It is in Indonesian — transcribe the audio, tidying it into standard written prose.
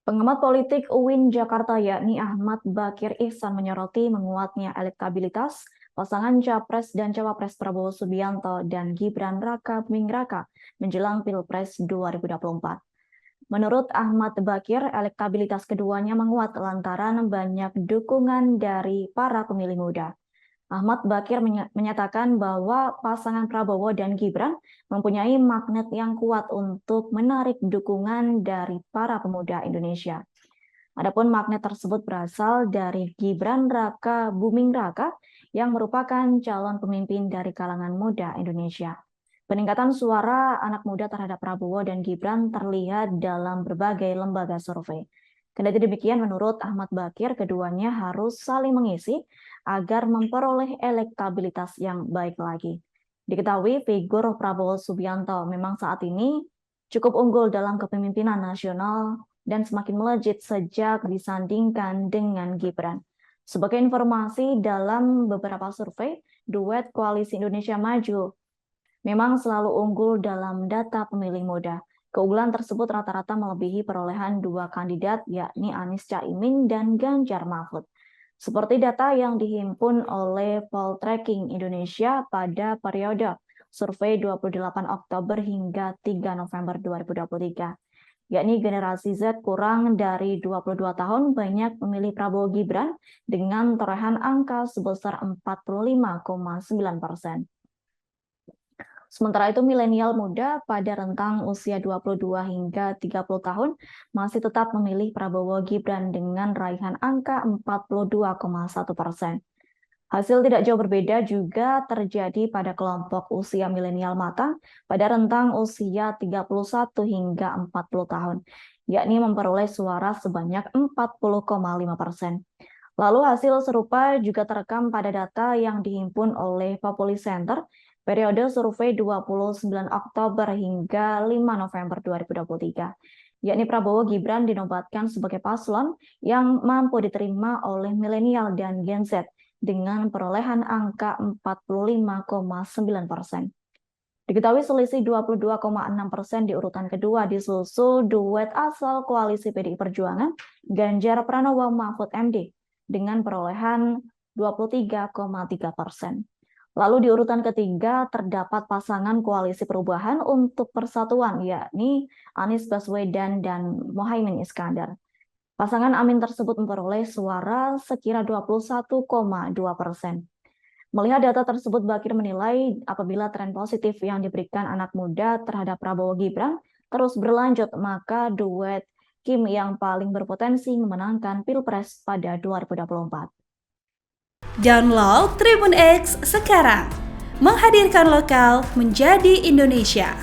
Pengamat politik UIN Jakarta yakni Ahmad Bakir Ihsan menyoroti menguatnya elektabilitas pasangan Capres dan Cawapres Prabowo Subianto dan Gibran Rakabuming Raka menjelang Pilpres 2024. Menurut Ahmad Bakir, elektabilitas keduanya menguat lantaran banyak dukungan dari para pemilih muda. Ahmad Bakir menyatakan bahwa pasangan Prabowo dan Gibran mempunyai magnet yang kuat untuk menarik dukungan dari para pemuda Indonesia. Adapun magnet tersebut berasal dari Gibran Rakabuming Raka yang merupakan calon pemimpin dari kalangan muda Indonesia. Peningkatan suara anak muda terhadap Prabowo dan Gibran terlihat dalam berbagai lembaga survei. Kendati demikian, menurut Ahmad Bakir, keduanya harus saling mengisi agar memperoleh elektabilitas yang baik lagi. Diketahui figur Prabowo Subianto memang saat ini cukup unggul dalam kepemimpinan nasional dan semakin melejit sejak disandingkan dengan Gibran. Sebagai informasi, dalam beberapa survei, duet Koalisi Indonesia Maju memang selalu unggul dalam data pemilih muda. Keunggulan tersebut rata-rata melebihi perolehan dua kandidat, yakni Anies Caimin dan Ganjar Mahfud. Seperti data yang dihimpun oleh Poltreking Indonesia pada periode survei 28 Oktober hingga 3 November 2023. Yakni generasi Z kurang dari 22 tahun banyak memilih Prabowo Gibran dengan torehan angka sebesar 45,9%. Sementara itu, milenial muda pada rentang usia 22 hingga 30 tahun masih tetap memilih Prabowo Gibran dengan raihan angka 42,1%. Hasil tidak jauh berbeda juga terjadi pada kelompok usia milenial matang pada rentang usia 31 hingga 40 tahun, yakni memperoleh suara sebanyak 40,5%. Lalu hasil serupa juga terekam pada data yang dihimpun oleh Populi Center periode survei 29 Oktober hingga 5 November 2023, yakni Prabowo Gibran dinobatkan sebagai paslon yang mampu diterima oleh milenial dan Gen Z dengan perolehan angka 45,9%. Diketahui selisih 22,6% di urutan kedua disusul duet asal koalisi PDI Perjuangan Ganjar Pranowo Mahfud MD dengan perolehan 23,3%. Lalu di urutan ketiga terdapat pasangan Koalisi Perubahan untuk Persatuan, yakni Anies Baswedan dan Muhaimin Iskandar. Pasangan Amin tersebut memperoleh suara sekira 21,2%. Melihat data tersebut, Bakir menilai apabila tren positif yang diberikan anak muda terhadap Prabowo Gibran terus berlanjut, maka duet Kim yang paling berpotensi memenangkan Pilpres pada 2024. Download Tribun X sekarang, menghadirkan lokal menjadi Indonesia.